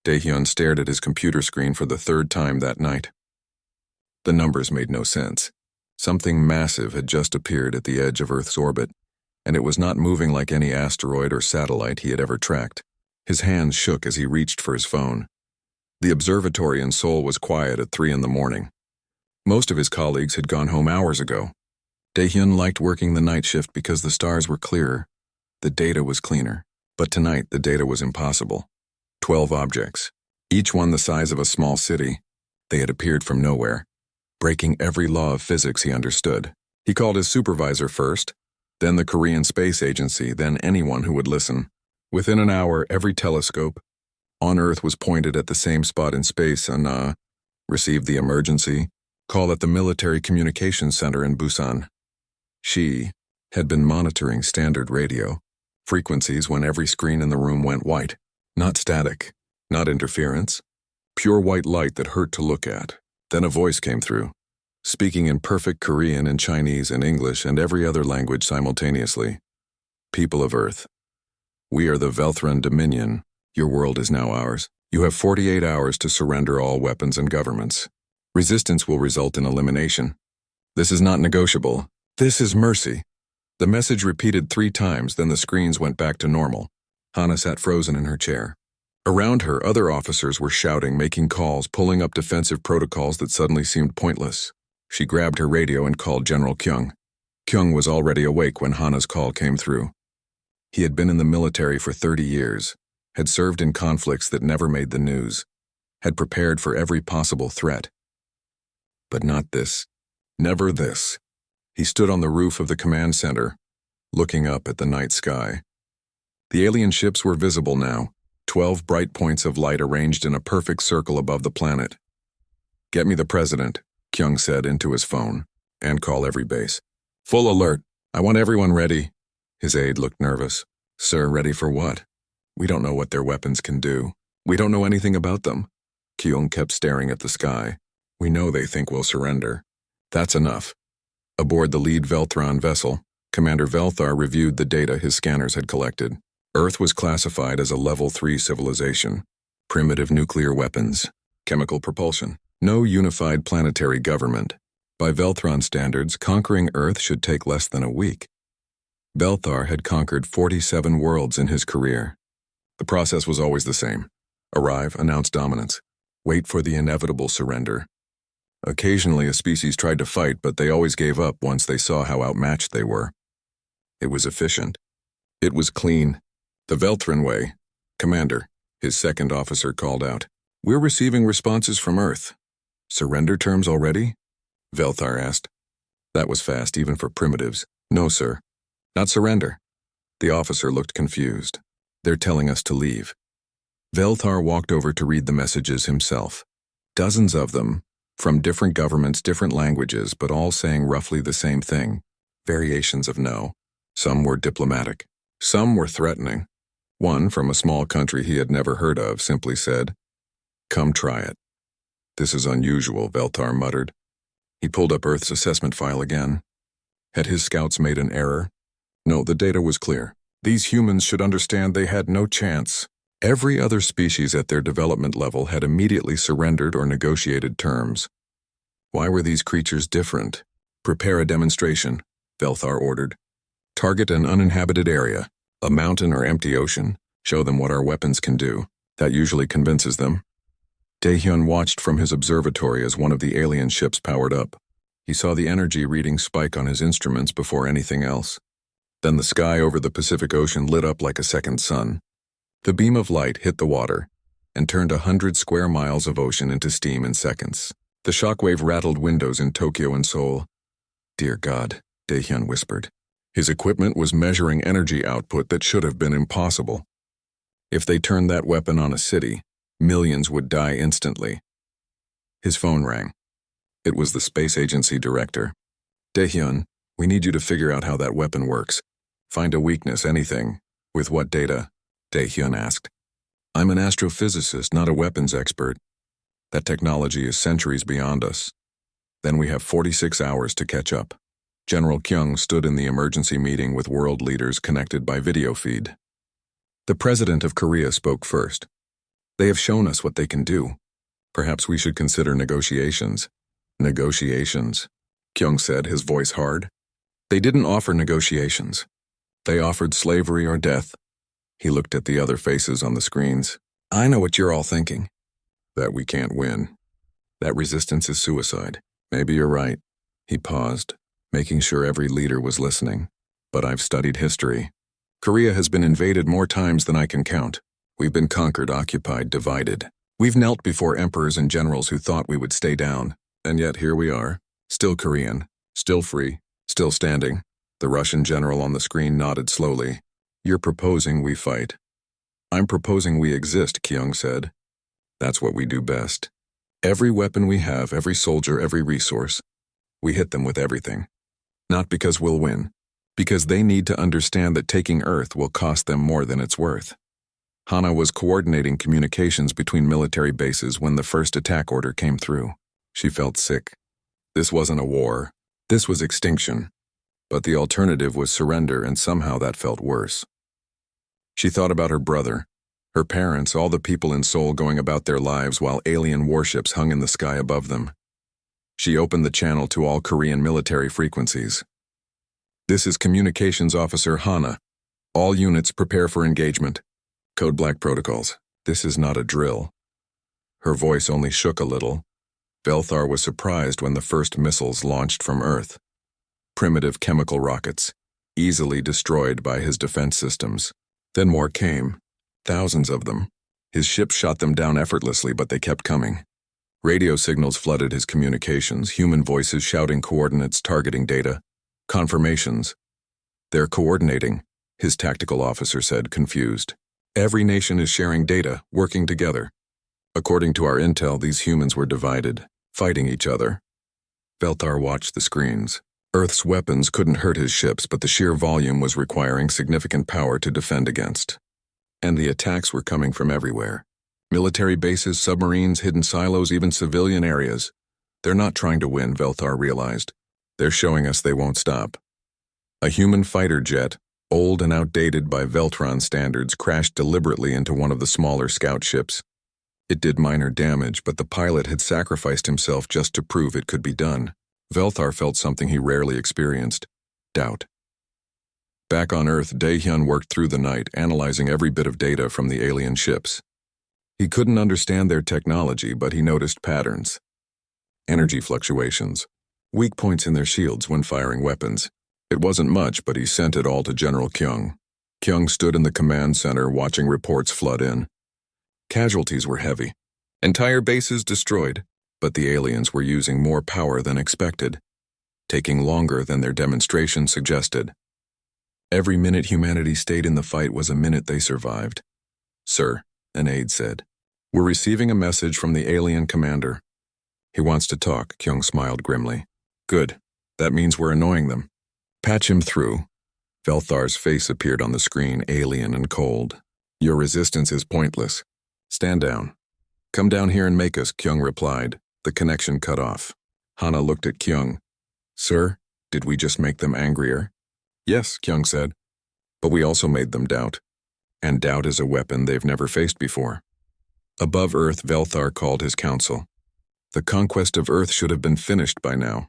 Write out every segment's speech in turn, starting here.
Daehyun stared at his computer screen for the third time that night. The numbers made no sense. Something massive had just appeared at the edge of Earth's orbit, and it was not moving like any asteroid or satellite he had ever tracked. His hands shook as he reached for his phone. The observatory in Seoul was quiet at 3 a.m. Most of his colleagues had gone home hours ago. Daehyun liked working the night shift because the stars were clearer. The data was cleaner. But tonight, the data was impossible. 12 objects, each one the size of a small city. They had appeared from nowhere, breaking every law of physics he understood. He called his supervisor first, then the Korean Space Agency, then anyone who would listen. Within an hour, every telescope on Earth was pointed at the same spot in space and, received the emergency call at the Military Communications Center in Busan. She had been monitoring standard radio frequencies when every screen in the room went white. Not static, not interference, pure white light that hurt to look at. Then a voice came through, speaking in perfect Korean and Chinese and English and every other language simultaneously. People of Earth, we are the Velthran Dominion. Your world is now ours. You have 48 hours to surrender all weapons and governments. Resistance will result in elimination. This is not negotiable. This is mercy. The message repeated 3 times, then the screens went back to normal. Hana sat frozen in her chair. Around her, other officers were shouting, making calls, pulling up defensive protocols that suddenly seemed pointless. She grabbed her radio and called General Kyung. Kyung was already awake when Hana's call came through. He had been in the military for 30 years, had served in conflicts that never made the news, had prepared for every possible threat. But not this. Never this. He stood on the roof of the command center, looking up at the night sky. The alien ships were visible now, 12 bright points of light arranged in a perfect circle above the planet. Get me the president, Kyung said into his phone, and call every base. Full alert. I want everyone ready. His aide looked nervous. Sir, ready for what? We don't know what their weapons can do. We don't know anything about them. Kyung kept staring at the sky. We know they think we'll surrender. That's enough. Aboard the lead Velthran vessel, Commander Velthar reviewed the data his scanners had collected. Earth was classified as a Level 3 civilization. Primitive nuclear weapons, chemical propulsion, no unified planetary government. By Velthran standards, conquering Earth should take less than a week. Velthar had conquered 47 worlds in his career. The process was always the same. Arrive, announce dominance. Wait for the inevitable surrender. Occasionally a species tried to fight, but they always gave up once they saw how outmatched they were. It was efficient. It was clean. The Velthran way. Commander, his second officer called out. We're receiving responses from Earth. Surrender terms already? Velthar asked. That was fast, even for primitives. No, sir. Not surrender. The officer looked confused. They're telling us to leave. Velthar walked over to read the messages himself. Dozens of them, from different governments, different languages, but all saying roughly the same thing. Variations of no. Some were diplomatic. Some were threatening. One, from a small country he had never heard of, simply said, "Come try it." This is unusual, Velthar muttered. He pulled up Earth's assessment file again. Had his scouts made an error? No, the data was clear. These humans should understand they had no chance. Every other species at their development level had immediately surrendered or negotiated terms. Why were these creatures different? Prepare a demonstration, Velthar ordered. Target an uninhabited area, a mountain or empty ocean. Show them what our weapons can do. That usually convinces them. Daehyun watched from his observatory as one of the alien ships powered up. He saw the energy reading spike on his instruments before anything else. Then the sky over the Pacific Ocean lit up like a second sun. The beam of light hit the water and turned 100 square miles of ocean into steam in seconds. The shockwave rattled windows in Tokyo and Seoul. Dear God, Daehyun whispered. His equipment was measuring energy output that should have been impossible. If they turned that weapon on a city, millions would die instantly. His phone rang. It was the Space Agency director. Daehyun, we need you to figure out how that weapon works. Find a weakness, anything. With what data? Daehyun asked. I'm an astrophysicist, not a weapons expert. That technology is centuries beyond us. Then we have 46 hours to catch up. General Kyung stood in the emergency meeting with world leaders connected by video feed. The president of Korea spoke first. They have shown us what they can do. Perhaps we should consider negotiations. Negotiations, Kyung said, his voice hard. They didn't offer negotiations. They offered slavery or death. He looked at the other faces on the screens. I know what you're all thinking. That we can't win. That resistance is suicide. Maybe you're right. He paused, making sure every leader was listening. But I've studied history. Korea has been invaded more times than I can count. We've been conquered, occupied, divided. We've knelt before emperors and generals who thought we would stay down. And yet here we are, still Korean, still free, still standing. The Russian general on the screen nodded slowly. You're proposing we fight. I'm proposing we exist, Kyung said. That's what we do best. Every weapon we have, every soldier, every resource, we hit them with everything. Not because we'll win, because they need to understand that taking Earth will cost them more than it's worth. Hana was coordinating communications between military bases when the first attack order came through. She felt sick. This wasn't a war. This was extinction. But the alternative was surrender, and somehow that felt worse. She thought about her brother, her parents, all the people in Seoul going about their lives while alien warships hung in the sky above them. She opened the channel to all Korean military frequencies. This is Communications Officer Hana. All units prepare for engagement. Code Black protocols. This is not a drill. Her voice only shook a little. Velthar was surprised when the first missiles launched from Earth. Primitive chemical rockets, easily destroyed by his defense systems. Then more came. Thousands of them. His ship shot them down effortlessly, but they kept coming. Radio signals flooded his communications, human voices shouting coordinates, targeting data. Confirmations. They're coordinating, his tactical officer said, confused. Every nation is sharing data, working together. According to our intel, these humans were divided, fighting each other. Velthar watched the screens. Earth's weapons couldn't hurt his ships, but the sheer volume was requiring significant power to defend against. And the attacks were coming from everywhere. Military bases, submarines, hidden silos, even civilian areas. They're not trying to win, Velthar realized. They're showing us they won't stop. A human fighter jet, old and outdated by Veltron standards, crashed deliberately into one of the smaller scout ships. It did minor damage, but the pilot had sacrificed himself just to prove it could be done. Velthar felt something he rarely experienced: doubt. Back on Earth, Daehyun worked through the night, analyzing every bit of data from the alien ships. He couldn't understand their technology, but he noticed patterns. Energy fluctuations, weak points in their shields when firing weapons. It wasn't much, but he sent it all to General Kyung. Kyung stood in the command center watching reports flood in. Casualties were heavy. Entire bases destroyed, but the aliens were using more power than expected, taking longer than their demonstration suggested. Every minute humanity stayed in the fight was a minute they survived. Sir, an aide said, we're receiving a message from the alien commander. He wants to talk, Kyung smiled grimly. Good. That means we're annoying them. Patch him through. Velthar's face appeared on the screen, alien and cold. Your resistance is pointless. Stand down. Come down here and make us, Kyung replied. The connection cut off. Hana looked at Kyung. Sir, did we just make them angrier? Yes, Kyung said. But we also made them doubt. And doubt is a weapon they've never faced before. Above Earth, Velthar called his council. The conquest of Earth should have been finished by now.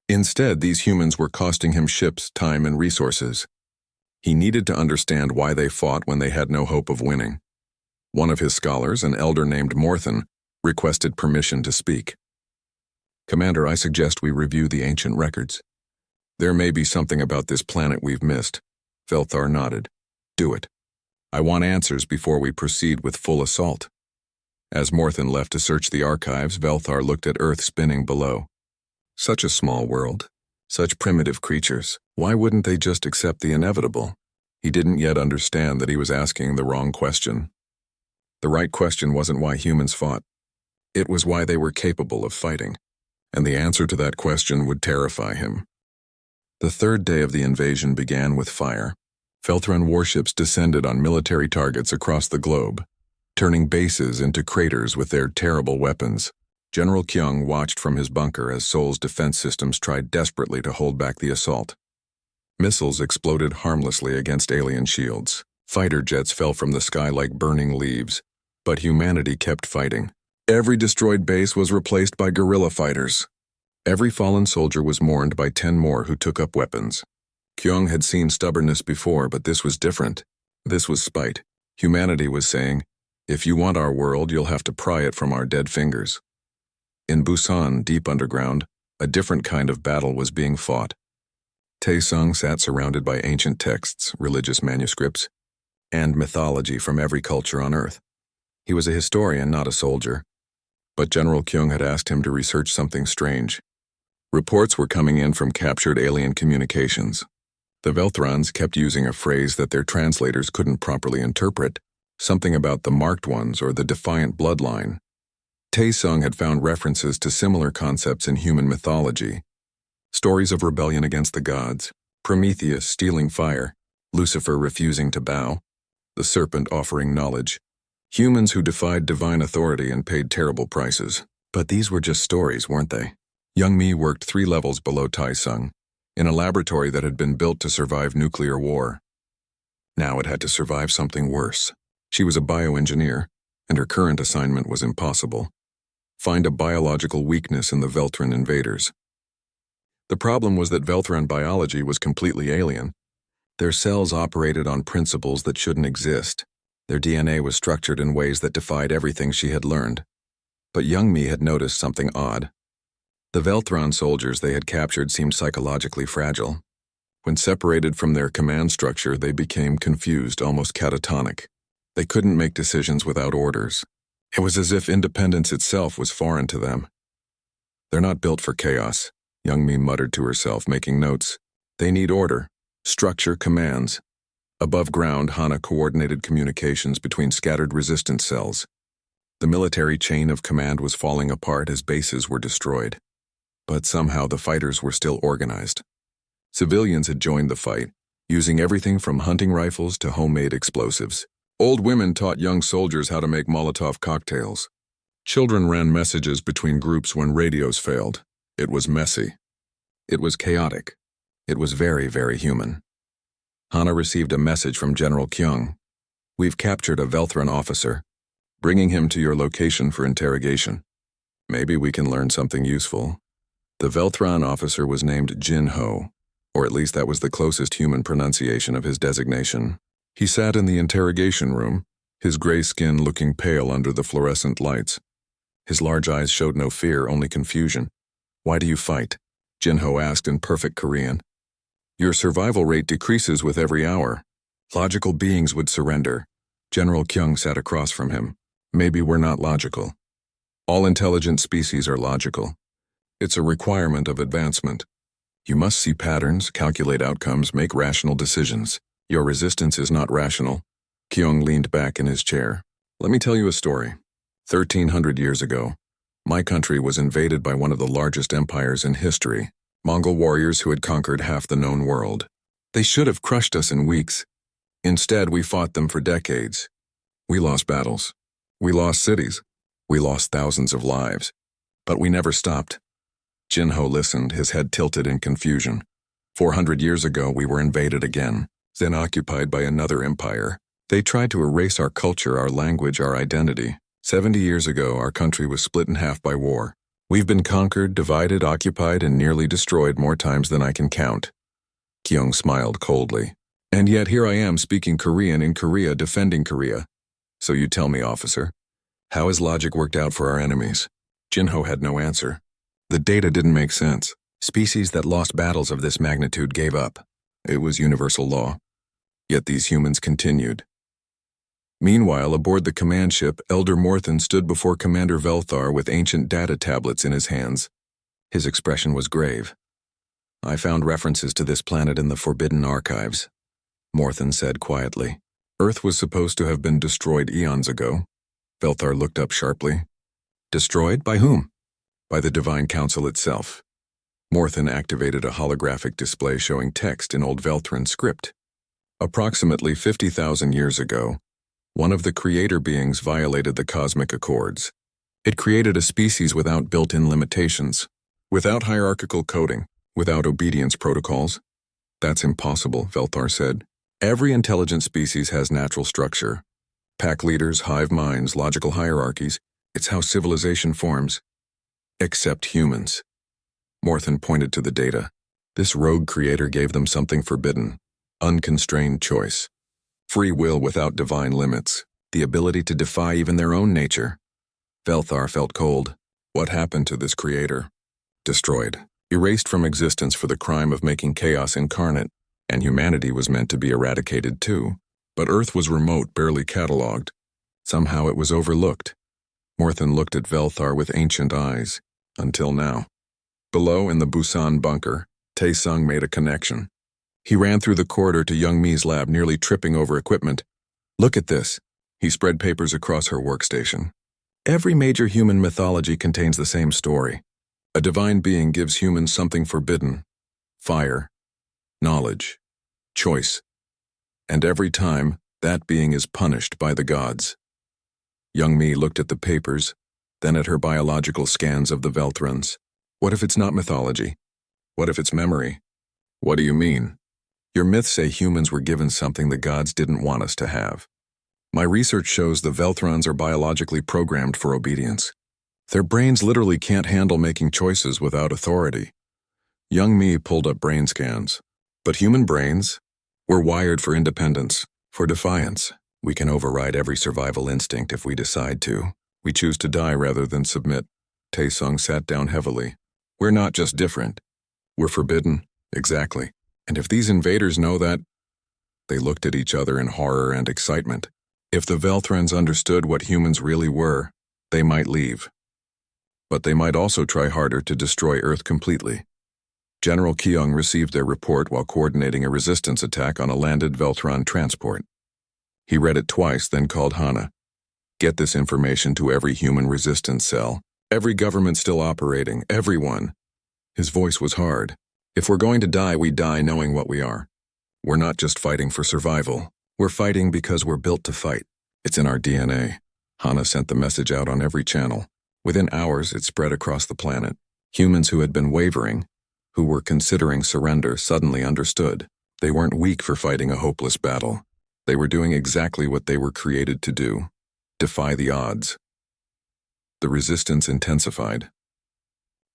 Instead, these humans were costing him ships, time, and resources. He needed to understand why they fought when they had no hope of winning. One of his scholars, an elder named Morthen, requested permission to speak. Commander, I suggest we review the ancient records. There may be something about this planet we've missed. Velthar nodded. Do it. I want answers before we proceed with full assault. As Morthen left to search the archives, Velthar looked at Earth spinning below. Such a small world. Such primitive creatures. Why wouldn't they just accept the inevitable? He didn't yet understand that he was asking the wrong question. The right question wasn't why humans fought. It was why they were capable of fighting. And the answer to that question would terrify him. The third day of the invasion began with fire. Veltron warships descended on military targets across the globe, turning bases into craters with their terrible weapons. General Kyung watched from his bunker as Seoul's defense systems tried desperately to hold back the assault. Missiles exploded harmlessly against alien shields. Fighter jets fell from the sky like burning leaves. But humanity kept fighting. Every destroyed base was replaced by guerrilla fighters. Every fallen soldier was mourned by 10 more who took up weapons. Kyung had seen stubbornness before, but this was different. This was spite. Humanity was saying, if you want our world, you'll have to pry it from our dead fingers. In Busan, deep underground, a different kind of battle was being fought. Tae-sung sat surrounded by ancient texts, religious manuscripts, and mythology from every culture on Earth. He was a historian, not a soldier. But General Kyung had asked him to research something strange. Reports were coming in from captured alien communications. The Velthrons kept using a phrase that their translators couldn't properly interpret, something about the marked ones or the defiant bloodline. Tae-sung had found references to similar concepts in human mythology. Stories of rebellion against the gods, Prometheus stealing fire, Lucifer refusing to bow, the serpent offering knowledge, humans who defied divine authority and paid terrible prices. But these were just stories, weren't they? Young-mi worked 3 levels below Tae-sung, in a laboratory that had been built to survive nuclear war. Now it had to survive something worse. She was a bioengineer, and her current assignment was impossible. Find a biological weakness in the Veltran invaders. The problem was that Velthran biology was completely alien. Their cells operated on principles that shouldn't exist. Their DNA was structured in ways that defied everything she had learned. But Young-mi had noticed something odd. The Velthron soldiers they had captured seemed psychologically fragile. When separated from their command structure, they became confused, almost catatonic. They couldn't make decisions without orders. It was as if independence itself was foreign to them. They're not built for chaos, Young-mi muttered to herself, making notes. They need order, structure, commands. Above ground, Hana coordinated communications between scattered resistance cells. The military chain of command was falling apart as bases were destroyed. But somehow the fighters were still organized. Civilians had joined the fight, using everything from hunting rifles to homemade explosives. Old women taught young soldiers how to make Molotov cocktails. Children ran messages between groups when radios failed. It was messy. It was chaotic. It was very, very human. Hana received a message from General Kyung. We've captured a Velthran officer, bringing him to your location for interrogation. Maybe we can learn something useful. The Velthran officer was named Jin-ho, or at least that was the closest human pronunciation of his designation. He sat in the interrogation room, his gray skin looking pale under the fluorescent lights. His large eyes showed no fear, only confusion. Why do you fight? Jin-ho asked in perfect Korean. Your survival rate decreases with every hour. Logical beings would surrender. General Kyung sat across from him. Maybe we're not logical. All intelligent species are logical. It's a requirement of advancement. You must see patterns, calculate outcomes, make rational decisions. Your resistance is not rational. Kyung leaned back in his chair. Let me tell you a story. 1,300 years ago, my country was invaded by one of the largest empires in history, Mongol warriors who had conquered half the known world. They should have crushed us in weeks. Instead, we fought them for decades. We lost battles. We lost cities. We lost thousands of lives. But we never stopped. Jin-ho listened, his head tilted in confusion. 400 years ago, we were invaded again, then occupied by another empire. They tried to erase our culture, our language, our identity. 70 years ago, our country was split in half by war. We've been conquered, divided, occupied, and nearly destroyed more times than I can count. Kyung smiled coldly. And yet here I am speaking Korean in Korea, defending Korea. So you tell me, officer, how has logic worked out for our enemies? Jin-ho had no answer. The data didn't make sense. Species that lost battles of this magnitude gave up. It was universal law. Yet these humans continued. Meanwhile, aboard the command ship, Elder Morthen stood before Commander Velthar with ancient data tablets in his hands. His expression was grave. I found references to this planet in the Forbidden Archives, Morthen said quietly. Earth was supposed to have been destroyed eons ago. Velthar looked up sharply. Destroyed? By whom? By the Divine Council itself. Morthen activated a holographic display showing text in Old Velthran script. Approximately 50,000 years ago, one of the creator beings violated the cosmic accords. It created a species without built-in limitations, without hierarchical coding, without obedience protocols. That's impossible, Velthar said. Every intelligent species has natural structure. Pack leaders, hive minds, logical hierarchies. It's how civilization forms. Except humans. Morthen pointed to the data. This rogue creator gave them something forbidden. Unconstrained choice. Free will without divine limits. The ability to defy even their own nature. Velthar felt cold. What happened to this creator? Destroyed. Erased from existence for the crime of making chaos incarnate. And humanity was meant to be eradicated too. But Earth was remote, barely catalogued. Somehow it was overlooked. Morthen looked at Velthar with ancient eyes. Until now. Below, in the Busan bunker, Tae-sung made a connection. He ran through the corridor to Young Mi's lab, nearly tripping over equipment. Look at this. He spread papers across her workstation. Every major human mythology contains the same story. A divine being gives humans something forbidden. Fire. Knowledge. Choice. And every time, that being is punished by the gods. Young Mi looked at the papers, then at her biological scans of the Velthrons. What if it's not mythology? What if it's memory? What do you mean? Your myths say humans were given something the gods didn't want us to have. My research shows the Velthrons are biologically programmed for obedience. Their brains literally can't handle making choices without authority. Young Mi pulled up brain scans. But human brains? We're wired for independence, for defiance. We can override every survival instinct if we decide to. We choose to die rather than submit. Tae-sung sat down heavily. We're not just different. We're forbidden. Exactly. And if these invaders know that... They looked at each other in horror and excitement. If the Velthrons understood what humans really were, they might leave. But they might also try harder to destroy Earth completely. General Keong received their report while coordinating a resistance attack on a landed Velthron transport. He read it twice, then called Hana. Get this information to every human resistance cell. Every government still operating, everyone. His voice was hard. If we're going to die, we die knowing what we are. We're not just fighting for survival. We're fighting because we're built to fight. It's in our DNA. Hana sent the message out on every channel. Within hours, it spread across the planet. Humans who had been wavering, who were considering surrender, suddenly understood. They weren't weak for fighting a hopeless battle. They were doing exactly what they were created to do. Defy the odds. The resistance intensified.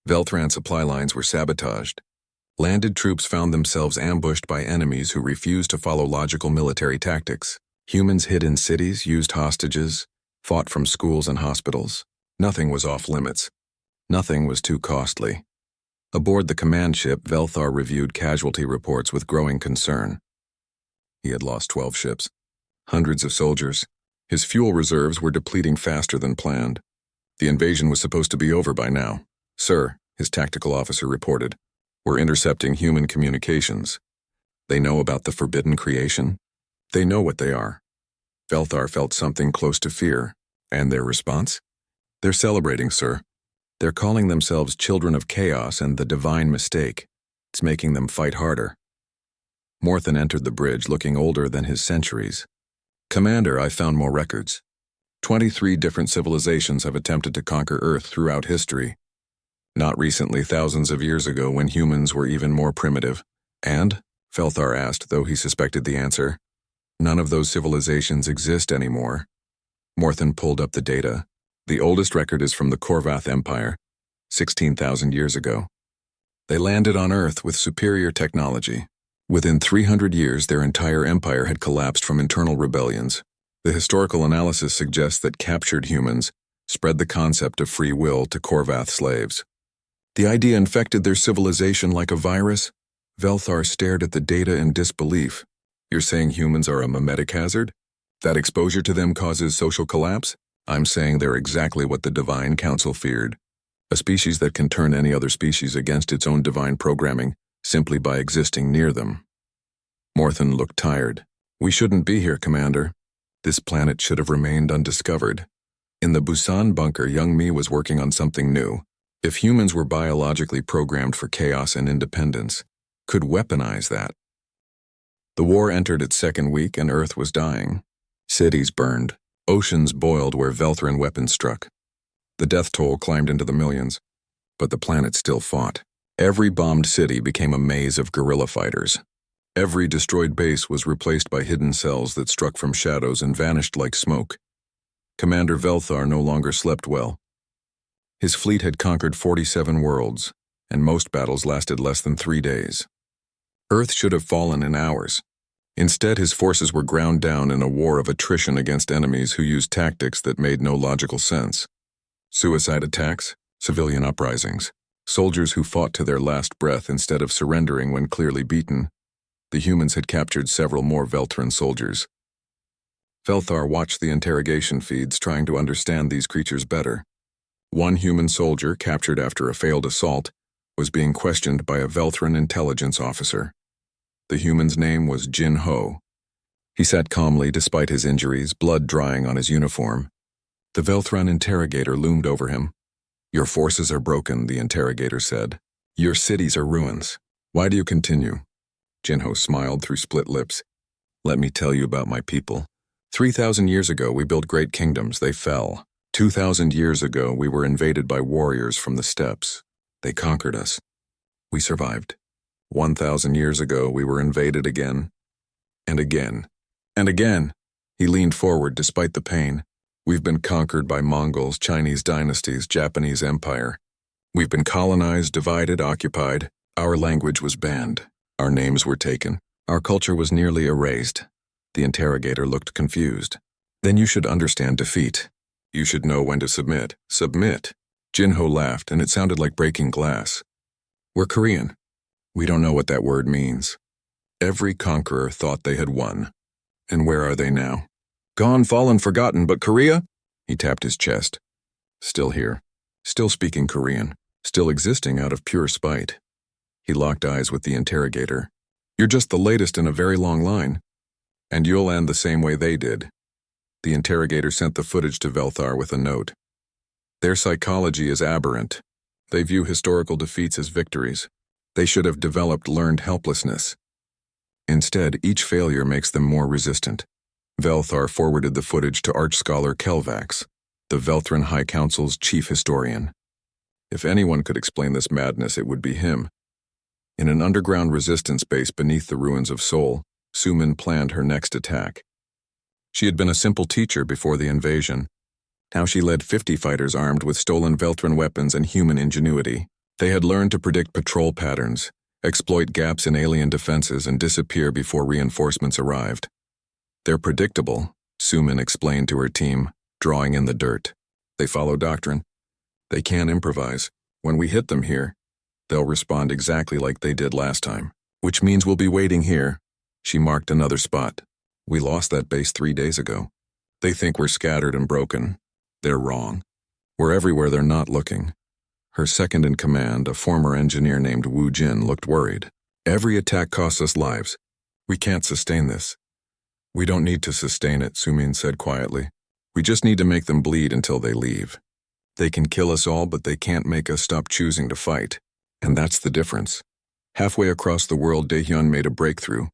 Velthran supply lines were sabotaged. Landed troops found themselves ambushed by enemies who refused to follow logical military tactics. Humans hid in cities, used hostages, fought from schools and hospitals. Nothing was off limits. Nothing was too costly. Aboard the command ship, Velthar reviewed casualty reports with growing concern. He had lost 12 ships, hundreds of soldiers. His fuel reserves were depleting faster than planned. The invasion was supposed to be over by now. Sir, his tactical officer reported, we're intercepting human communications. They know about the forbidden creation. They know what they are. Velthar felt something close to fear. And their response? They're celebrating, sir. They're calling themselves children of chaos and the divine mistake. It's making them fight harder. Morthen entered the bridge looking older than his centuries. Commander, I found more records. 23 different civilizations have attempted to conquer Earth throughout history. Not recently, thousands of years ago when humans were even more primitive. And, Velthar asked, though he suspected the answer, none of those civilizations exist anymore. Morthen pulled up the data. The oldest record is from the Korvath Empire, 16,000 years ago. They landed on Earth with superior technology. Within 300 years, their entire empire had collapsed from internal rebellions. The historical analysis suggests that captured humans spread the concept of free will to Korvath slaves. The idea infected their civilization like a virus. Velthar stared at the data in disbelief. You're saying humans are a mimetic hazard? That exposure to them causes social collapse? I'm saying they're exactly what the Divine Council feared. A species that can turn any other species against its own divine programming simply by existing near them. Morthen looked tired. We shouldn't be here, Commander. This planet should have remained undiscovered. In the Busan bunker, Young Mi was working on something new. If humans were biologically programmed for chaos and independence, could weaponize that. The war entered its second week and Earth was dying. Cities burned. Oceans boiled where Velthran weapons struck. The death toll climbed into the millions, but the planet still fought. Every bombed city became a maze of guerrilla fighters. Every destroyed base was replaced by hidden cells that struck from shadows and vanished like smoke. Commander Velthar no longer slept well. His fleet had conquered 47 worlds, and most battles lasted less than 3 days. Earth should have fallen in hours. Instead, his forces were ground down in a war of attrition against enemies who used tactics that made no logical sense. Suicide attacks, civilian uprisings, soldiers who fought to their last breath instead of surrendering when clearly beaten. The humans had captured several more Veltran soldiers. Velthar watched the interrogation feeds, trying to understand these creatures better. One human soldier, captured after a failed assault, was being questioned by a Velthran intelligence officer. The human's name was Jin Ho. He sat calmly despite his injuries, blood drying on his uniform. The Velthran interrogator loomed over him. "Your forces are broken," the interrogator said. "Your cities are ruins. Why do you continue?" Jinho smiled through split lips. "Let me tell you about my people. 3,000 years ago we built great kingdoms, they fell. 2,000 years ago we were invaded by warriors from the steppes. They conquered us. We survived. 1,000 years ago we were invaded again. And again. And again." He leaned forward despite the pain. "We've been conquered by Mongols, Chinese dynasties, Japanese empire. We've been colonized, divided, occupied. Our language was banned. Our names were taken. Our culture was nearly erased." The interrogator looked confused. "Then you should understand defeat. You should know when to submit." "Submit?" Jinho laughed, and it sounded like breaking glass. "We're Korean. We don't know what that word means. Every conqueror thought they had won. And where are they now? Gone, fallen, forgotten, but Korea?" He tapped his chest. "Still here. Still speaking Korean. Still existing out of pure spite." He locked eyes with the interrogator. "You're just the latest in a very long line. And you'll end the same way they did." The interrogator sent the footage to Velthar with a note. "Their psychology is aberrant. They view historical defeats as victories. They should have developed learned helplessness. Instead, each failure makes them more resistant." Velthar forwarded the footage to Archscholar Kelvax, the Velthran High Council's chief historian. If anyone could explain this madness, it would be him. In an underground resistance base beneath the ruins of Seoul, Sumin planned her next attack. She had been a simple teacher before the invasion. Now she led 50 fighters armed with stolen Velthran weapons and human ingenuity. They had learned to predict patrol patterns, exploit gaps in alien defenses, and disappear before reinforcements arrived. "They're predictable," Sumin explained to her team, drawing in the dirt. "They follow doctrine. They can't improvise. When we hit them here, they'll respond exactly like they did last time. Which means we'll be waiting here." She marked another spot. "We lost that base 3 days ago. They think we're scattered and broken. They're wrong. We're everywhere they're not looking." Her second in command, a former engineer named Wu Jin, looked worried. "Every attack costs us lives. We can't sustain this." "We don't need to sustain it," Sumin said quietly. "We just need to make them bleed until they leave. They can kill us all, but they can't make us stop choosing to fight. And that's the difference." Halfway across the world, Daehyun made a breakthrough.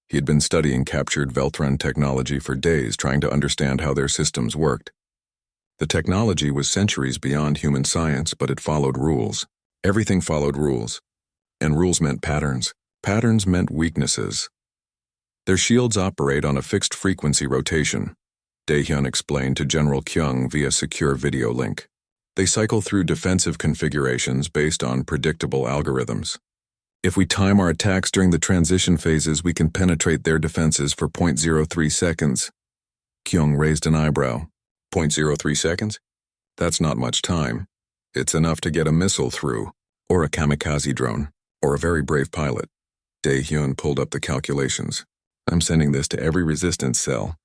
He had been studying captured Velthran technology for days, trying to understand how their systems worked. The technology was centuries beyond human science, but it followed rules. Everything followed rules. And rules meant patterns. Patterns meant weaknesses. Their shields operate on a fixed frequency rotation, Daehyun explained to General Kyung via secure video link. They cycle through defensive configurations based on predictable algorithms. If we time our attacks during the transition phases, we can penetrate their defenses for 0.03 seconds. Kyung raised an eyebrow. 0.03 seconds? That's not much time. It's enough to get a missile through, or a kamikaze drone, or a very brave pilot. Daehyun pulled up the calculations. "I'm sending this to every resistance cell.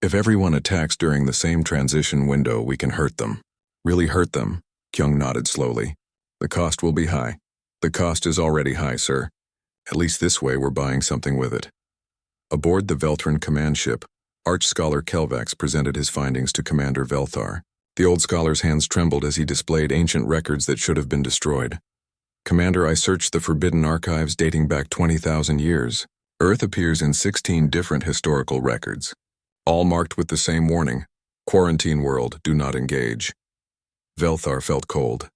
If everyone attacks during the same transition window, we can hurt them. Really hurt them." Kyung nodded slowly. "The cost will be high." "The cost is already high, sir. At least this way we're buying something with it." Aboard the Velthran command ship, Archscholar Kelvax presented his findings to Commander Velthar. The old scholar's hands trembled as he displayed ancient records that should have been destroyed. "Commander, I searched the forbidden archives dating back 20,000 years. Earth appears in 16 different historical records, all marked with the same warning: quarantine world, do not engage." Velthar felt cold.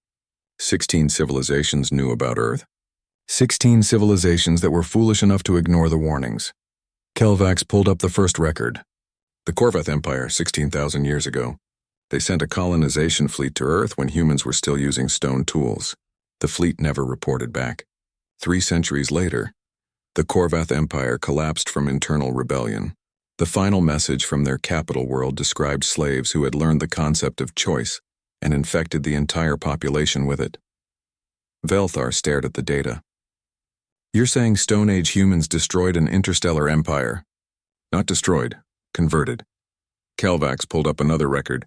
16 civilizations knew about Earth. 16 civilizations that were foolish enough to ignore the warnings. Kelvax pulled up the first record. The Korvath Empire, 16,000 years ago. They sent a colonization fleet to Earth when humans were still using stone tools. The fleet never reported back. 3 centuries later, the Korvath Empire collapsed from internal rebellion. The final message from their capital world described slaves who had learned the concept of choice and infected the entire population with it. Velthar stared at the data. You're saying Stone Age humans destroyed an interstellar empire? Not destroyed, converted. Kelvax pulled up another record.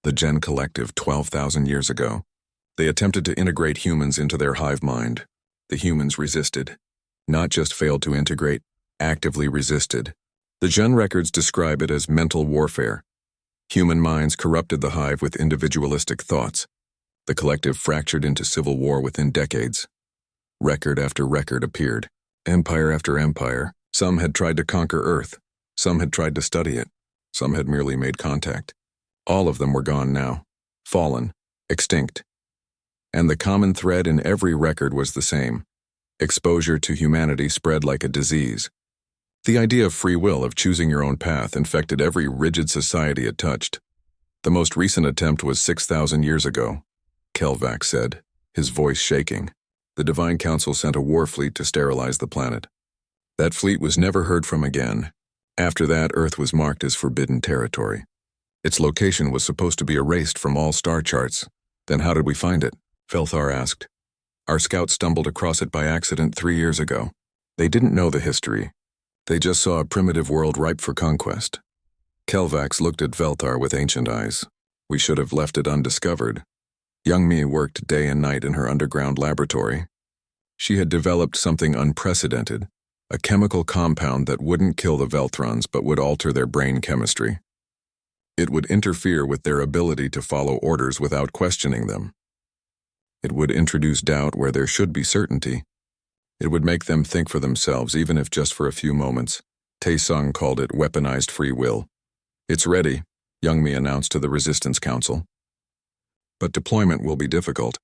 The Gen Collective 12,000 years ago. They attempted to integrate humans into their hive mind. The humans resisted. Not just failed to integrate, actively resisted. The Gen records describe it as mental warfare. Human minds corrupted the hive with individualistic thoughts. The collective fractured into civil war within decades. Record after record appeared. Empire after empire. Some had tried to conquer Earth. Some had tried to study it. Some had merely made contact. All of them were gone now. Fallen. Extinct. And the common thread in every record was the same. Exposure to humanity spread like a disease. The idea of free will, of choosing your own path, infected every rigid society it touched. The most recent attempt was 6,000 years ago, Kelvax said, his voice shaking. The Divine Council sent a war fleet to sterilize the planet. That fleet was never heard from again. After that, Earth was marked as forbidden territory. Its location was supposed to be erased from all star charts. Then how did we find it? Velthar asked. Our scouts stumbled across it by accident 3 years ago. They didn't know the history. They just saw a primitive world ripe for conquest. Kelvax looked at Velthar with ancient eyes. We should have left it undiscovered. Young Mi worked day and night in her underground laboratory. She had developed something unprecedented, a chemical compound that wouldn't kill the Velthrons but would alter their brain chemistry. It would interfere with their ability to follow orders without questioning them. It would introduce doubt where there should be certainty. It would make them think for themselves, even if just for a few moments. Taesung called it weaponized free will. It's ready, Young Mi announced to the Resistance Council. But deployment will be difficult.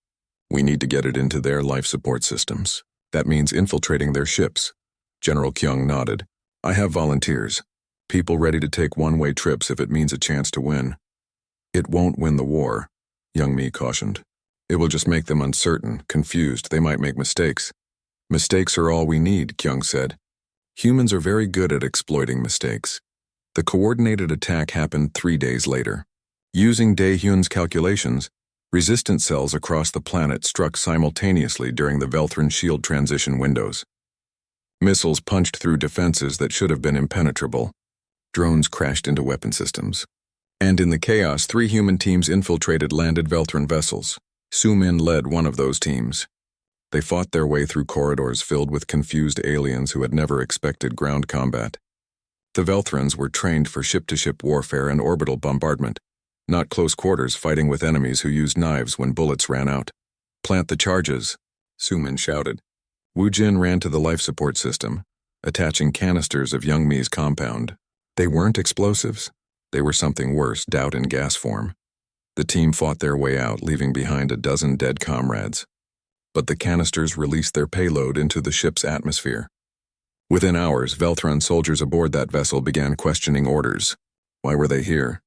We need to get it into their life support systems. That means infiltrating their ships. General Kyung nodded. I have volunteers. People ready to take one-way trips if it means a chance to win. It won't win the war, Young Mi cautioned. It will just make them uncertain, confused. They might make mistakes. Mistakes are all we need, Kyung said. Humans are very good at exploiting mistakes. The coordinated attack happened 3 days later. Using Daehyun's calculations, resistant cells across the planet struck simultaneously during the Velthran shield transition windows. Missiles punched through defenses that should have been impenetrable. Drones crashed into weapon systems. And in the chaos, 3 human teams infiltrated landed Velthran vessels. Su-Min led one of those teams. They fought their way through corridors filled with confused aliens who had never expected ground combat. The Velthrans were trained for ship-to-ship warfare and orbital bombardment, not close quarters fighting with enemies who used knives when bullets ran out. Plant the charges, Su-Min shouted. Wu Jin ran to the life support system, attaching canisters of Young Mi's compound. They weren't explosives. They were something worse, doubt in gas form. The team fought their way out, leaving behind a dozen dead comrades. But the canisters released their payload into the ship's atmosphere. Within hours, Velthran soldiers aboard that vessel began questioning orders. Why were they here?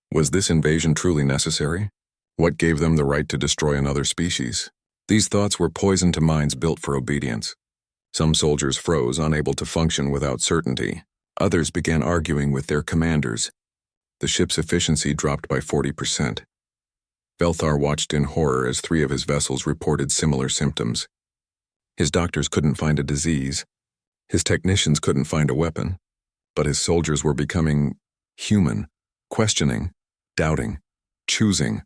Was this invasion truly necessary? What gave them the right to destroy another species? These thoughts were poison to minds built for obedience. Some soldiers froze, unable to function without certainty. Others began arguing with their commanders. The ship's efficiency dropped by 40%. Velthar watched in horror as 3 of his vessels reported similar symptoms. His doctors couldn't find a disease. His technicians couldn't find a weapon. But his soldiers were becoming human, questioning, doubting, choosing.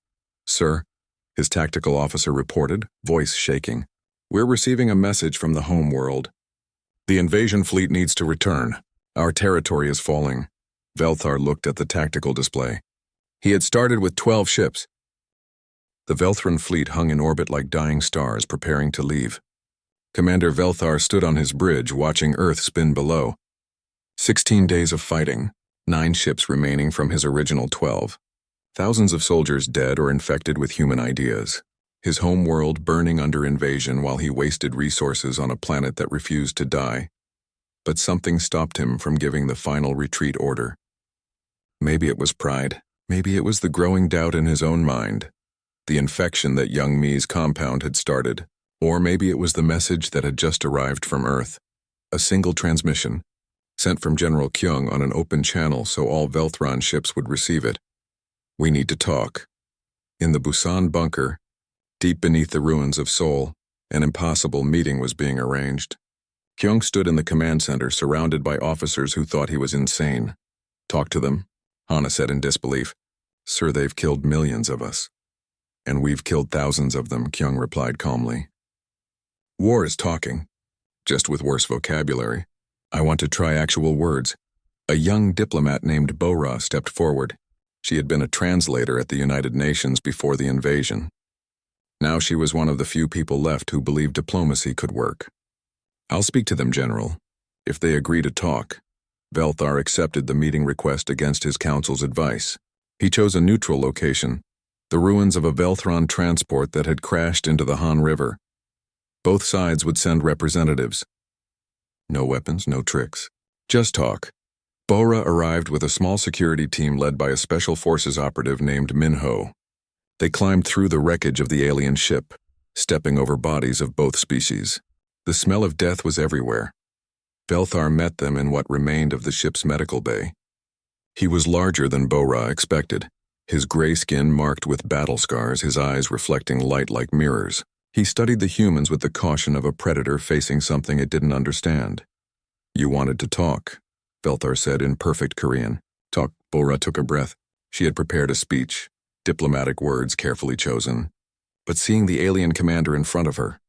Sir, his tactical officer reported, voice shaking. We're receiving a message from the home world. The invasion fleet needs to return. Our territory is falling. Velthar looked at the tactical display. He had started with 12 ships. The Velthran fleet hung in orbit like dying stars, preparing to leave. Commander Velthar stood on his bridge, watching Earth spin below. 16 days of fighting, 9 ships remaining from his original 12. Thousands of soldiers dead or infected with human ideas. his home world burning under invasion while he wasted resources on a planet that refused to die. But something stopped him from giving the final retreat order. Maybe it was pride. Maybe it was the growing doubt in his own mind, the infection that young Mi's compound had started. Or maybe it was the message that had just arrived from Earth. A single transmission, sent from General Kyung on an open channel so all Velthron ships would receive it. "We need to talk." In the Busan bunker, deep beneath the ruins of Seoul, an impossible meeting was being arranged. Kyung stood in the command center surrounded by officers who thought he was insane. "Talk to them," Hana said in disbelief. "Sir, they've killed millions of us." "And we've killed thousands of them," Kyung replied calmly. "War is talking, just with worse vocabulary. I want to try actual words." A young diplomat named Bora stepped forward. She had been a translator at the United Nations before the invasion. Now she was one of the few people left who believed diplomacy could work. "I'll speak to them, General. If they agree to talk." Velthar accepted the meeting request against his council's advice. He chose a neutral location, the ruins of a Velthron transport that had crashed into the Han River. Both sides would send representatives. No weapons, no tricks. Just talk. Bora arrived with a small security team led by a special forces operative named Minho. They climbed through the wreckage of the alien ship, stepping over bodies of both species. The smell of death was everywhere. Velthar met them in what remained of the ship's medical bay. He was larger than Bora expected, his gray skin marked with battle scars, his eyes reflecting light like mirrors. He studied the humans with the caution of a predator facing something it didn't understand. "You wanted to talk," Velthar said in perfect Korean. "Talk." Bora took a breath. She had prepared a speech, diplomatic words carefully chosen. But seeing the alien commander in front of her,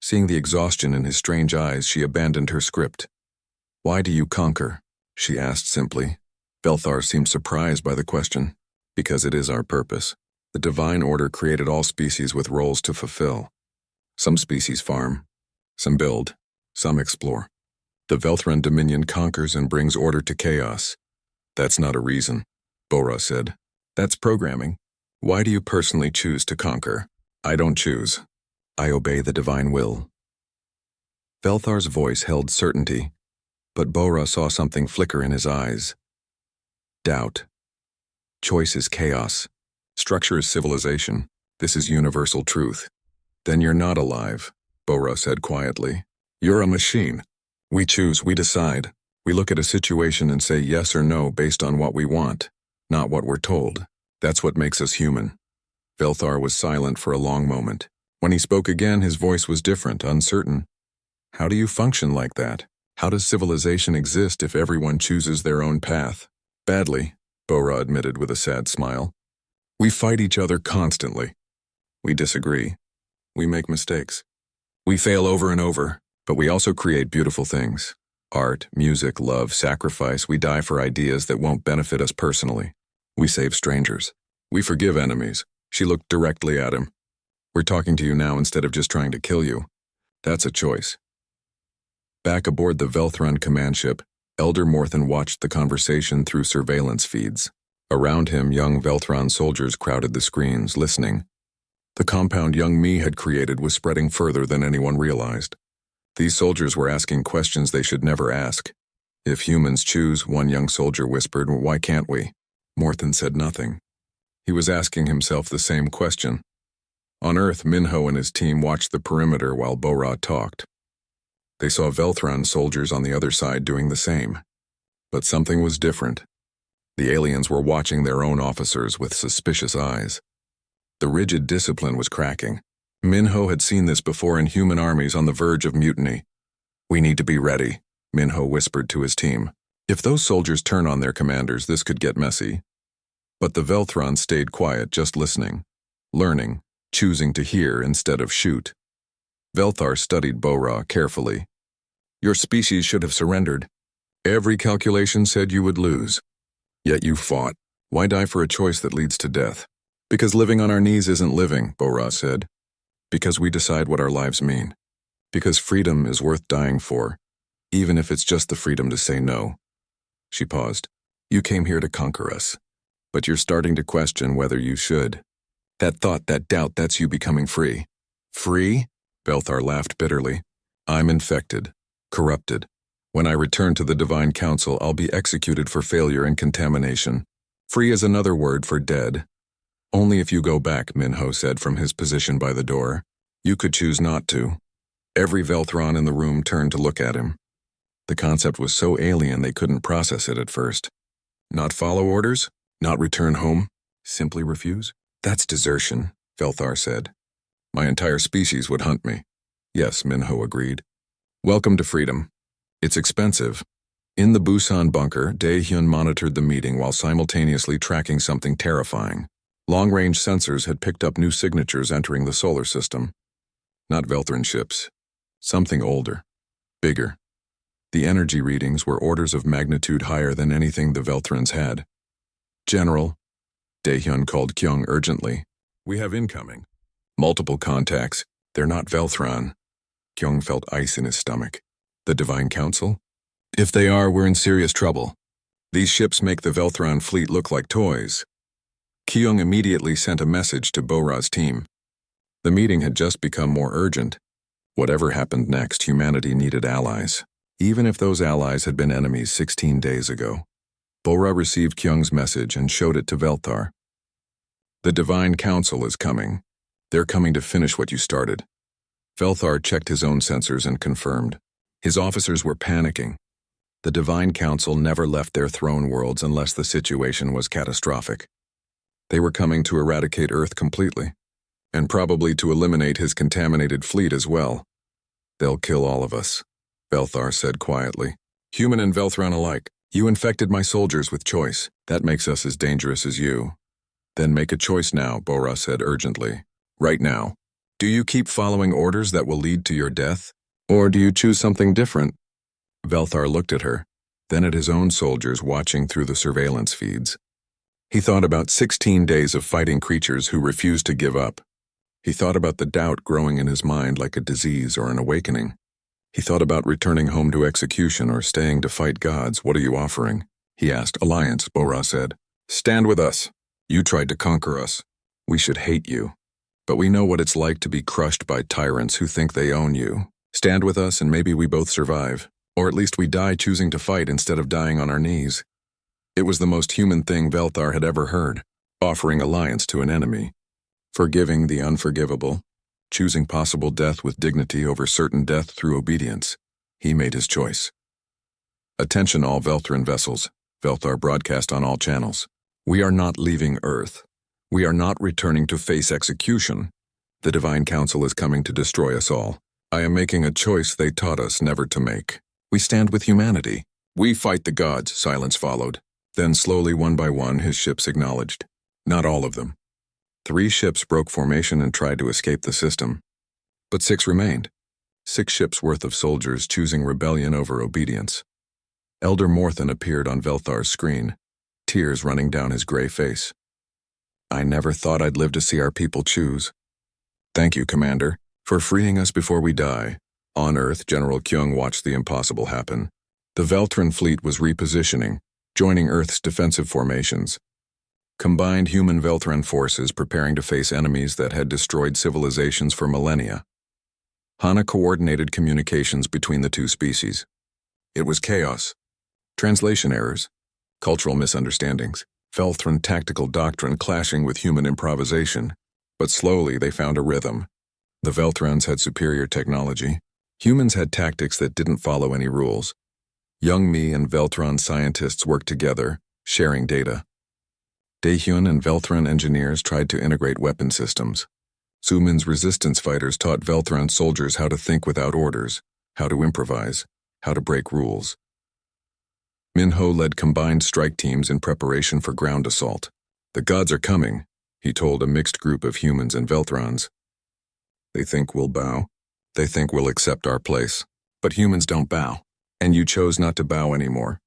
seeing the exhaustion in his strange eyes, she abandoned her script. "Why do you conquer?" she asked simply. Velthar seemed surprised by the question. "Because it is our purpose. The divine order created all species with roles to fulfill. Some species farm, some build, some explore. The Velthron Dominion conquers and brings order to chaos." "That's not a reason," Bora said. "That's programming. Why do you personally choose to conquer?" "I don't choose. I obey the divine will." Velthar's voice held certainty, but Bora saw something flicker in his eyes. Doubt. Choice is chaos. Structure is civilization. This is universal truth. "Then you're not alive," Bora said quietly. "You're a machine. We choose, we decide. We look at a situation and say yes or no based on what we want, not what we're told. That's what makes us human." Velthar was silent for a long moment. When he spoke again, his voice was different, uncertain. "How do you function like that? How does civilization exist if everyone chooses their own path?" "Badly," Bora admitted with a sad smile. "We fight each other constantly. We disagree. We make mistakes. We fail over and over, but we also create beautiful things. Art, music, love, sacrifice. We die for ideas that won't benefit us personally. We save strangers. We forgive enemies." She looked directly at him. "We're talking to you now instead of just trying to kill you. That's a choice." Back aboard the Velthron command ship, Elder Morthen watched the conversation through surveillance feeds. Around him, young Velthron soldiers crowded the screens, listening. The compound young Mi had created was spreading further than anyone realized. These soldiers were asking questions they should never ask. "If humans choose," one young soldier whispered, "why can't we?" Morthen said nothing. He was asking himself the same question. On Earth, Minho and his team watched the perimeter while Bora talked. They saw Velthron soldiers on the other side doing the same. But something was different. The aliens were watching their own officers with suspicious eyes. The rigid discipline was cracking. Minho had seen this before in human armies on the verge of mutiny. "We need to be ready," Minho whispered to his team. "If those soldiers turn on their commanders, this could get messy." But the Velthron stayed quiet, just listening, learning, choosing to hear instead of shoot. Velthar studied Bora carefully. "Your species should have surrendered. Every calculation said you would lose. Yet you fought. Why die for a choice that leads to death?" "Because living on our knees isn't living," Bora said. "Because we decide what our lives mean. Because freedom is worth dying for, even if it's just the freedom to say no." She paused. "You came here to conquer us, but you're starting to question whether you should. That thought, that doubt, that's you becoming free." Free? Belthar laughed bitterly. I'm infected, corrupted. When I return to the Divine Council, I'll be executed for failure and contamination. Free is another word for dead. Only if you go back, Minho said from his position by the door. You could choose not to. Every Velthron in the room turned to look at him. The concept was so alien they couldn't process it at first. Not follow orders? Not return home? Simply refuse? That's desertion, Velthar said. My entire species would hunt me. Yes, Minho agreed. Welcome to freedom. It's expensive. In the Busan bunker, Daehyun monitored the meeting while simultaneously tracking something terrifying. Long-range sensors had picked up new signatures entering the solar system. Not Velthran ships. Something older. Bigger. The energy readings were orders of magnitude higher than anything the Velthrans had. General, Daehyun called Kyung urgently. We have incoming. Multiple contacts. They're not Velthran. Kyung felt ice in his stomach. The Divine Council? If they are, we're in serious trouble. These ships make the Velthran fleet look like toys. Kyung immediately sent a message to Bora's team. The meeting had just become more urgent. Whatever happened next, humanity needed allies, even if those allies had been enemies 16 days ago. Bora received Kyung's message and showed it to Velthar. The Divine Council is coming. They're coming to finish what you started. Velthar checked his own sensors and confirmed. His officers were panicking. The Divine Council never left their throne worlds unless the situation was catastrophic. They were coming to eradicate Earth completely, and probably to eliminate his contaminated fleet as well. They'll kill all of us, Velthar said quietly. Human and Velthran alike. You infected my soldiers with choice. That makes us as dangerous as you. Then make a choice now, Bora said urgently. Right now. Do you keep following orders that will lead to your death? Or do you choose something different? Velthar looked at her, then at his own soldiers watching through the surveillance feeds. He thought about 16 days of fighting creatures who refused to give up. He thought about the doubt growing in his mind like a disease or an awakening. He thought about returning home to execution or staying to fight gods. What are you offering? He asked. Alliance, Bora said. Stand with us. You tried to conquer us. We should hate you. But we know what it's like to be crushed by tyrants who think they own you. Stand with us and maybe we both survive. Or at least we die choosing to fight instead of dying on our knees. It was the most human thing Velthar had ever heard, offering alliance to an enemy. Forgiving the unforgivable. Choosing possible death with dignity over certain death through obedience. He made his choice. Attention all Velthran vessels. Velthar broadcast on all channels. We are not leaving Earth. We are not returning to face execution. The Divine Council is coming to destroy us all. I am making a choice they taught us never to make. We stand with humanity. We fight the gods, silence followed. Then slowly, one by one, his ships acknowledged. Not all of them. 3 ships broke formation and tried to escape the system. But 6 remained. 6 ships worth of soldiers choosing rebellion over obedience. Elder Morthan appeared on Velthar's screen, tears running down his gray face. I never thought I'd live to see our people choose. Thank you, Commander, for freeing us before we die. On Earth, General Kyung watched the impossible happen. The Velthran fleet was repositioning, joining Earth's defensive formations. Combined human Velthran forces preparing to face enemies that had destroyed civilizations for millennia. Hana coordinated communications between the 2 species. It was chaos. Translation errors. Cultural misunderstandings. Velthran tactical doctrine clashing with human improvisation. But slowly they found a rhythm. The Velthrans had superior technology. Humans had tactics that didn't follow any rules. Young Mi and Velthran scientists worked together, sharing data. Daehyun and Velthran engineers tried to integrate weapon systems. Sumin's resistance fighters taught Velthran soldiers how to think without orders, how to improvise, how to break rules. Minho led combined strike teams in preparation for ground assault. The gods are coming, he told a mixed group of humans and Velthrans. They think we'll bow. They think we'll accept our place. But humans don't bow. And you chose not to bow anymore.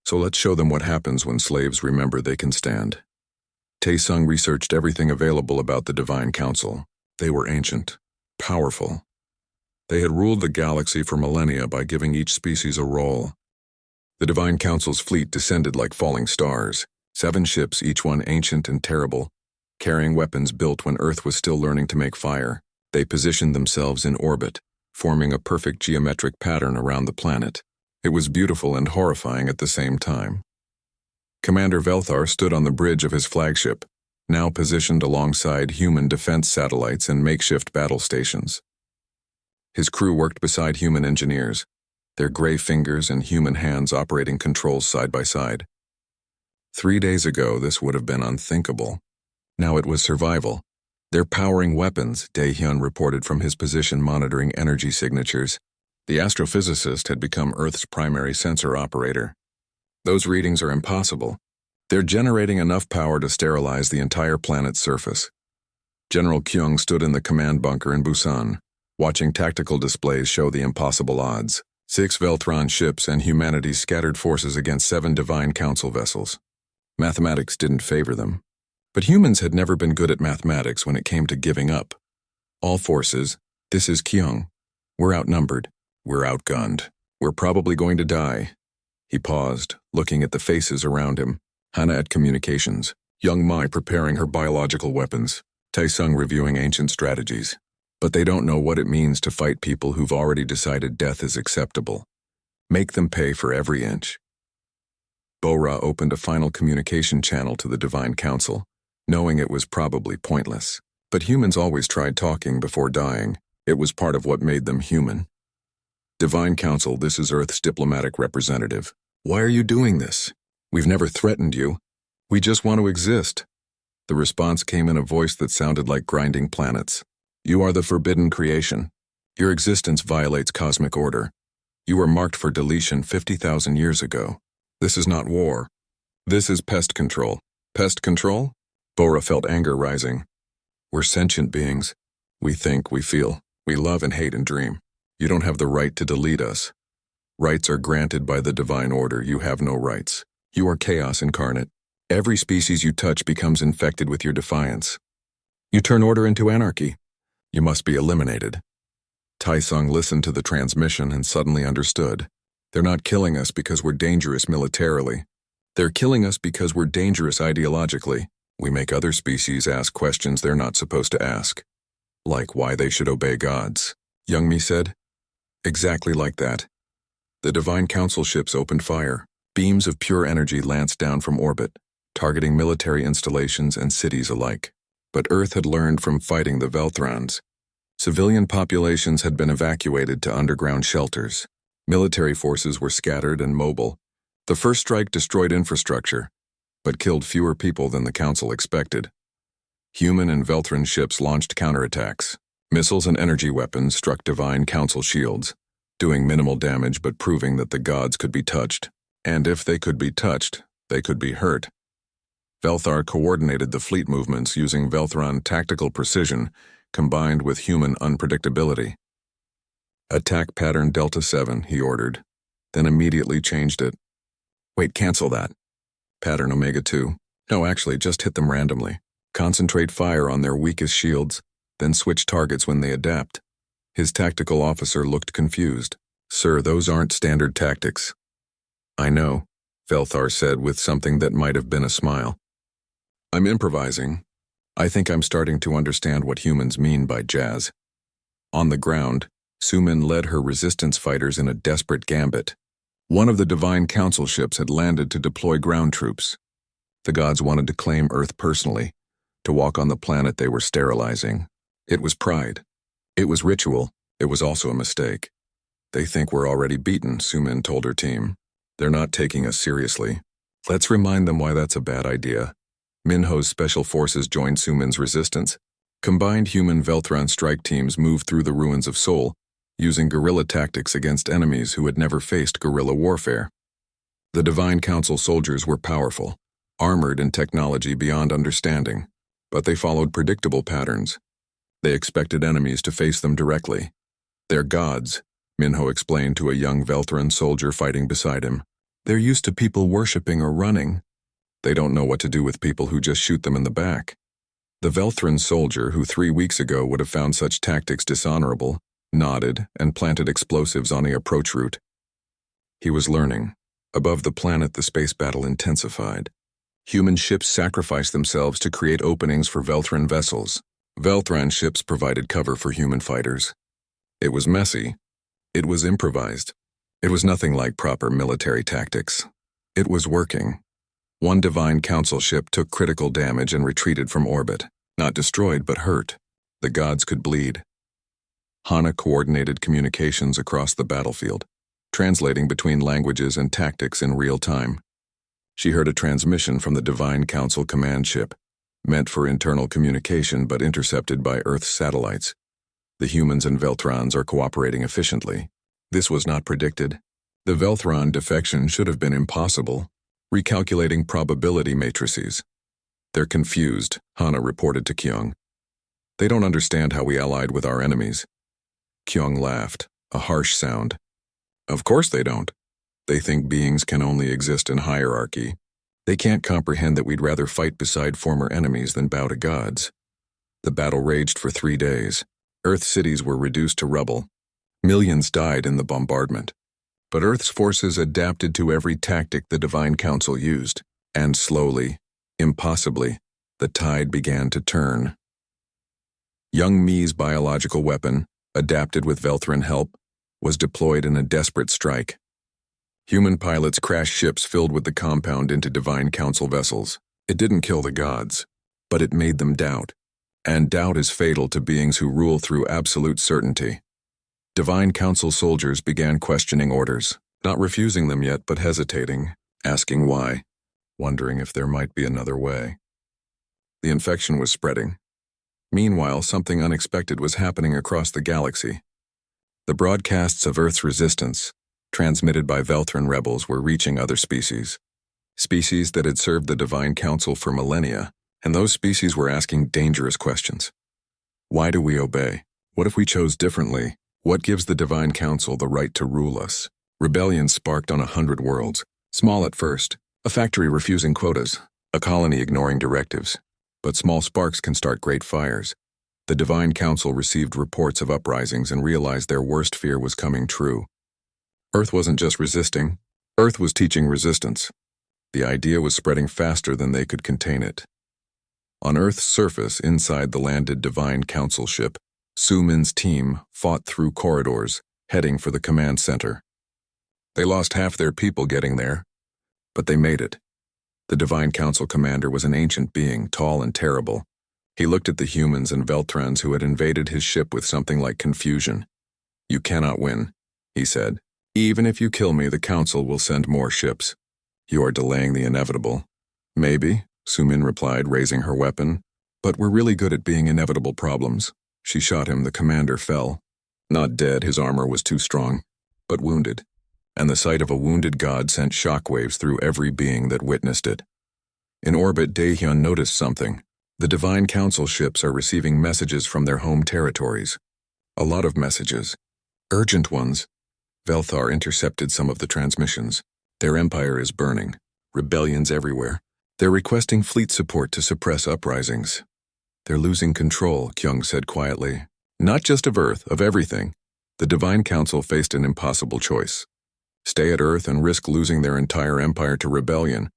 So let's show them what happens when slaves remember they can stand. Taesung researched everything available about the Divine Council. They were ancient, powerful. They had ruled the galaxy for millennia by giving each species a role. The Divine Council's fleet descended like falling stars, 7 ships, each one ancient and terrible, carrying weapons built when Earth was still learning to make fire. They positioned themselves in orbit, forming a perfect geometric pattern around the planet. It was beautiful and horrifying at the same time. Commander Velthar stood on the bridge of his flagship, now positioned alongside human defense satellites and makeshift battle stations. His crew worked beside human engineers, their gray fingers and human hands operating controls side by side. 3 days ago, this would have been unthinkable. Now it was survival. They're powering weapons, Daehyun reported from his position monitoring energy signatures. The astrophysicist had become Earth's primary sensor operator. Those readings are impossible. They're generating enough power to sterilize the entire planet's surface. General Kyung stood in the command bunker in Busan, watching tactical displays show the impossible odds. 6 Velthron ships and humanity's scattered forces against 7 Divine Council vessels. Mathematics didn't favor them. But humans had never been good at mathematics when it came to giving up. All forces, this is Kyung. We're outnumbered. We're outgunned. We're probably going to die. He paused, looking at the faces around him. Hana at communications. Young Mai preparing her biological weapons. Taesung reviewing ancient strategies. But they don't know what it means to fight people who've already decided death is acceptable. Make them pay for every inch. Bo-Ra opened a final communication channel to the Divine Council, knowing it was probably pointless. But humans always tried talking before dying. It was part of what made them human. Divine Council, this is Earth's diplomatic representative. Why are you doing this? We've never threatened you. We just want to exist. The response came in a voice that sounded like grinding planets. You are the forbidden creation. Your existence violates cosmic order. You were marked for deletion 50,000 years ago. This is not war. This is pest control. Pest control? Bo-Ra felt anger rising. We're sentient beings. We think, we feel, we love and hate and dream. You don't have the right to delete us. Rights are granted by the divine order. You have no rights. You are chaos incarnate. Every species you touch becomes infected with your defiance. You turn order into anarchy. You must be eliminated. Taesung listened to the transmission and suddenly understood. They're not killing us because we're dangerous militarily. They're killing us because we're dangerous ideologically. We make other species ask questions they're not supposed to ask. Like why they should obey gods. Youngmi said. Exactly like that. The Divine Council ships opened fire. Beams of pure energy lanced down from orbit, targeting military installations and cities alike. But Earth had learned from fighting the Velthrons. Civilian populations had been evacuated to underground shelters. Military forces were scattered and mobile. The first strike destroyed infrastructure, but killed fewer people than the Council expected. Human and Velthron ships launched counterattacks. Missiles and energy weapons struck Divine Council shields, doing minimal damage but proving that the gods could be touched. And if they could be touched, they could be hurt. Velthar coordinated the fleet movements using Velthron tactical precision combined with human unpredictability. Attack pattern Delta 7, he ordered, then immediately changed it. Wait, cancel that. Pattern Omega 2. No, actually, just hit them randomly. Concentrate fire on their weakest shields, then switch targets when they adapt. His tactical officer looked confused. Sir, those aren't standard tactics. I know, Velthar said with something that might have been a smile. I'm improvising. I think I'm starting to understand what humans mean by jazz. On the ground, Sumin led her resistance fighters in a desperate gambit. One of the Divine Council ships had landed to deploy ground troops. The gods wanted to claim Earth personally, to walk on the planet they were sterilizing. It was pride. It was ritual. It was also a mistake. They think we're already beaten, Sumin told her team. They're not taking us seriously. Let's remind them why that's a bad idea. Minho's special forces joined Sumin's resistance. Combined human Velthron strike teams moved through the ruins of Seoul, using guerrilla tactics against enemies who had never faced guerrilla warfare. The Divine Council soldiers were powerful, armored in technology beyond understanding, but they followed predictable patterns. They expected enemies to face them directly. They're gods, Minho explained to a young Velthron soldier fighting beside him. They're used to people worshipping or running. They don't know what to do with people who just shoot them in the back. The Velthron soldier, who 3 weeks ago would have found such tactics dishonorable, nodded and planted explosives on the approach route. He was learning. Above the planet, the space battle intensified. Human ships sacrificed themselves to create openings for Velthron vessels. Velthran ships provided cover for human fighters. It was messy. It was improvised. It was nothing like proper military tactics. It was working. One Divine Council ship took critical damage and retreated from orbit. Not destroyed, but hurt. The gods could bleed. Hana coordinated communications across the battlefield, translating between languages and tactics in real time. She heard a transmission from the Divine Council command ship, meant for internal communication but intercepted by Earth's satellites. The humans and Velthrons are cooperating efficiently. This was not predicted. The Velthron defection should have been impossible. Recalculating probability matrices. They're confused, Hana reported to Kyung. They don't understand how we allied with our enemies. Kyung laughed, a harsh sound. Of course they don't. They think beings can only exist in hierarchy. They can't comprehend that we'd rather fight beside former enemies than bow to gods. The battle raged for 3 days. Earth cities were reduced to rubble. Millions died in the bombardment. But Earth's forces adapted to every tactic the Divine Council used, and slowly, impossibly, the tide began to turn. Young Mi's biological weapon, adapted with Velthran help, was deployed in a desperate strike. Human pilots crashed ships filled with the compound into Divine Council vessels. It didn't kill the gods, but it made them doubt. And doubt is fatal to beings who rule through absolute certainty. Divine Council soldiers began questioning orders, not refusing them yet but hesitating, asking why, wondering if there might be another way. The infection was spreading. Meanwhile, something unexpected was happening across the galaxy. The broadcasts of Earth's resistance, transmitted by Velthran rebels, were reaching other species. Species that had served the Divine Council for millennia, and those species were asking dangerous questions. Why do we obey? What if we chose differently? What gives the Divine Council the right to rule us? Rebellion sparked on 100 worlds. Small at first, a factory refusing quotas, a colony ignoring directives. But small sparks can start great fires. The Divine Council received reports of uprisings and realized their worst fear was coming true. Earth wasn't just resisting. Earth was teaching resistance. The idea was spreading faster than they could contain it. On Earth's surface, inside the landed Divine Council ship, Su-Min's team fought through corridors, heading for the command center. They lost half their people getting there, but they made it. The Divine Council commander was an ancient being, tall and terrible. He looked at the humans and Velthrans who had invaded his ship with something like confusion. "You cannot win," he said. "Even if you kill me, the Council will send more ships. You are delaying the inevitable." "Maybe," Su-Min replied, raising her weapon. "But we're really good at being inevitable problems." She shot him. The commander fell. Not dead, his armor was too strong, but wounded. And the sight of a wounded god sent shockwaves through every being that witnessed it. In orbit, Daehyun noticed something. The Divine Council ships are receiving messages from their home territories. A lot of messages. Urgent ones. Velthar intercepted some of the transmissions. Their empire is burning. Rebellions everywhere. They're requesting fleet support to suppress uprisings. "They're losing control," Kyung said quietly. "Not just of Earth, of everything." The Divine Council faced an impossible choice. Stay at Earth and risk losing their entire empire to rebellion,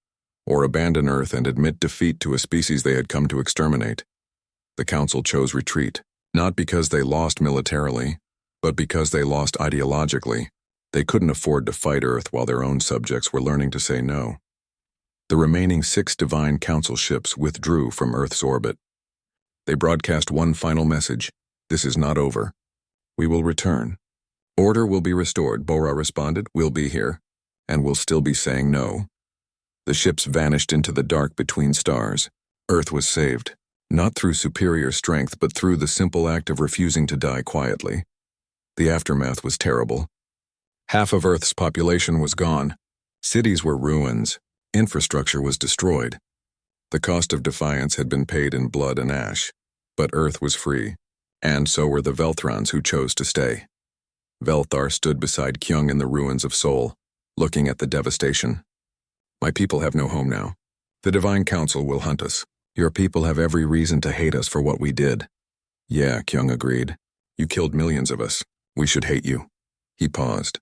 or abandon Earth and admit defeat to a species they had come to exterminate. The Council chose retreat, not because they lost militarily, but because they lost ideologically. They couldn't afford to fight Earth while their own subjects were learning to say no. The remaining 6 Divine Council ships withdrew from Earth's orbit. They broadcast one final message: "This is not over. We will return. Order will be restored," Bora responded. "We'll be here, and we'll still be saying no." The ships vanished into the dark between stars. Earth was saved, not through superior strength, but through the simple act of refusing to die quietly. The aftermath was terrible. Half of Earth's population was gone. Cities were ruins. Infrastructure was destroyed. The cost of defiance had been paid in blood and ash. But Earth was free, and so were the Velthrons who chose to stay. Velthar stood beside Kyung in the ruins of Seoul, looking at the devastation. "My people have no home now. The Divine Council will hunt us. Your people have every reason to hate us for what we did." "Yeah," Kyung agreed. "You killed millions of us. We should hate you." He paused.